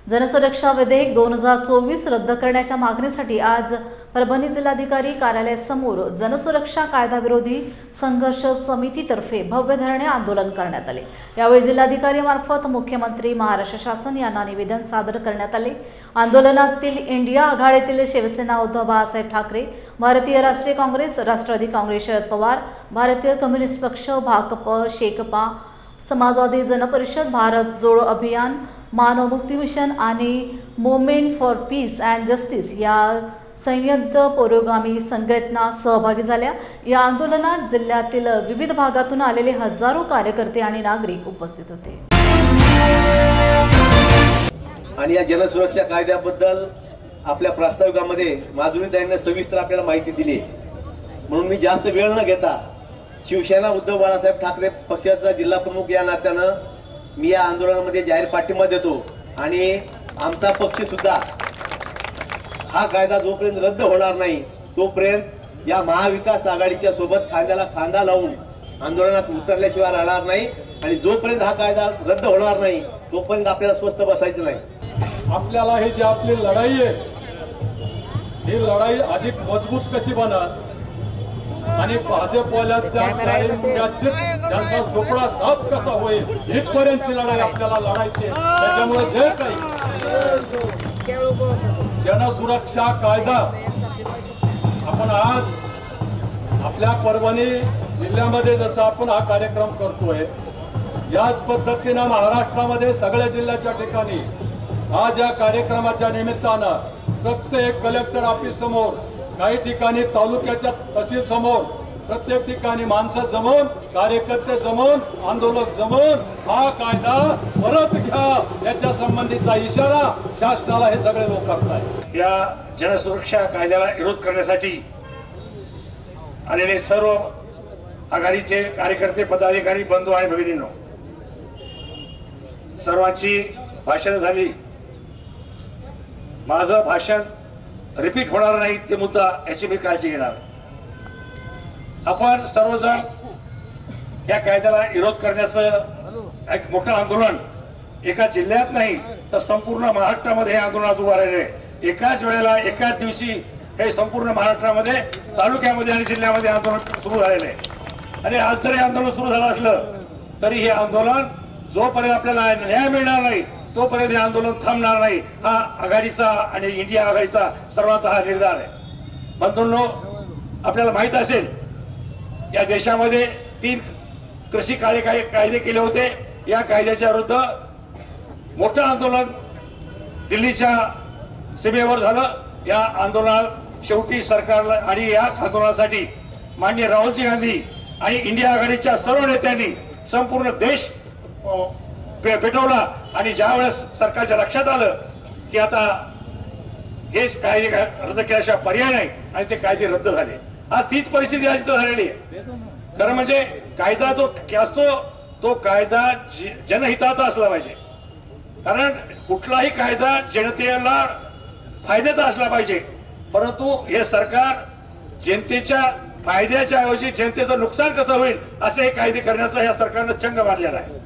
जनसुरक्षा विधेयक 2024 रद्द करण्याच्या मागणीसाठी आज परभणी जिल्हाधिकारी कार्यालयासमोर जनसुरक्षा कायदाविरोधी संघर्ष समितीतर्फे भव्य धरणे आंदोलन करण्यात आले। यावेळी जिल्हाधिकारी मार्फत मुख्यमंत्री, महाराष्ट्र शासन यांना निवेदन सादर करण्यात आले। आंदोलनातील इंडिया आघाडीतील शिवसेना उद्धव बाळासाहेब ठाकरे, भारतीय राष्ट्रीय काँग्रेस, राष्ट्रवादी काँग्रेस शरद पवार, भारतीय कम्युनिस्ट पक्ष, भाकप, शेकपा, समाजवादी जनपरिषद, भारत जोडो अभियान, मानव मुक्ती मिशन आणि movement for peace and justice या संयुक्त पुरोगामी संघटना सहभागी झाल्या। या आंदोलनात जिल्ह्यातील विविध भागातून आलेले हजारो कार्यकर्ते आणि नागरिक उपस्थित होते। आणि या जनसुरक्षा कायद्याबद्दल आपल्या प्रास्ताविकामध्ये माधुरीताईंनी सविस्तर आपल्याला माहिती दिली, म्हणून मी जास्त वेळ न घेता शिवसेना उद्धव बाळासाहेब ठाकरे पक्षाचा जिल्हा प्रमुख या नात्यानं मी या आंदोलनामध्ये जाहीर पाठिंबा देतो। आणि आमचा पक्ष सुद्धा हा कायदा जोपर्यंत रद्द होणार नाही तोपर्यंत या महाविकास आघाडीच्या सोबत खांद्याला खांदा लावून आंदोलनात उतरल्याशिवाय राहणार नाही। आणि जोपर्यंत हा कायदा रद्द होणार नाही तोपर्यंत आपल्याला स्वस्थ बसायचं नाही। आपल्याला ही जी आपली लढाई आहे ही लढाई अधिक मजबूत कशी बनल आणि भाजपवाल्यांचा त्यांचा झोपडा साफ कसा होईल इथपर्यंतची लढाई आपल्याला लढायची। त्याच्यामुळे जे काही जनसुरक्षा कायदा आपण आज आपल्या परभणी जिल्ह्यामध्ये जसं आपण हा कार्यक्रम करतोय याच पद्धतीनं महाराष्ट्रामध्ये सगळ्या जिल्ह्याच्या ठिकाणी आज या कार्यक्रमाच्या निमित्तानं प्रत्येक कलेक्टर ऑफिस समोर, काही ठिकाणी तालुक्याच्या तहसील समोर, प्रत्येक ठिकाणी माणसं जमवून, कार्यकर्ते जमवून, आंदोलक जमवून हा कायदा परत घ्या याच्या संबंधीचा इशारा शासनाला हे सगळे लोक करतायत। या जनसुरक्षा कायद्याला विरोध करण्यासाठी आलेले सर्व आघाडीचे कार्यकर्ते, पदाधिकारी, बंधू आणि भगिनींनो, सर्वांची भाषण झाली। माझं भाषण रिपीट होणार नाही ते मुद्दा याची मी काळजी घेणार। आपण सर्वजण या कायद्याला विरोध करण्याचं एक मोठं आंदोलन एका जिल्ह्यात नाही तर संपूर्ण महाराष्ट्रामध्ये हे आंदोलन उभा राहिले। एकाच वेळेला एकाच दिवशी हे संपूर्ण महाराष्ट्रामध्ये, तालुक्यामध्ये आणि जिल्ह्यामध्ये आंदोलन सुरू झालेले आहे। आणि आज जरी आंदोलन सुरू झालं असलं तरी हे आंदोलन जोपर्यंत आपल्याला न्याय मिळणार नाही तोपर्यंत हे आंदोलन थांबणार नाही। हा आघाडीचा आणि इंडिया आघाडीचा सर्वांचा हा निर्धार आहे। बंधूंनो, आपल्याला माहित असेल या देशामध्ये 3 कृषी कायदे केले होते। या कायद्याच्या विरुद्ध मोठं आंदोलन दिल्लीच्या सीमेवर झालं। या आंदोलनात शेवटी सरकारला आणि या आंदोलनासाठी माननीय राहुलजी गांधी आणि इंडिया आघाडीच्या सर्व नेत्यांनी संपूर्ण देश पेटवला। आणि ज्यावेळेस सरकारच्या लक्षात आलं की आता हे कायदे रद्द केल्याशिवाय पर्याय नाही आणि ते कायदे रद्द झाले। आज तीच परिस्थिती झालेली आहे। खरं म्हणजे कायदा जो असतो तो कायदा जनहिताचा असला पाहिजे, कारण कुठलाही कायदा जनतेला फायद्याचा असला पाहिजे। परंतु हे सरकार जनतेच्या फायद्याच्या ऐवजी जनतेचं नुकसान कसं होईल असे हे कायदे करण्याचा या सरकारनं चंग मारलेला आहे।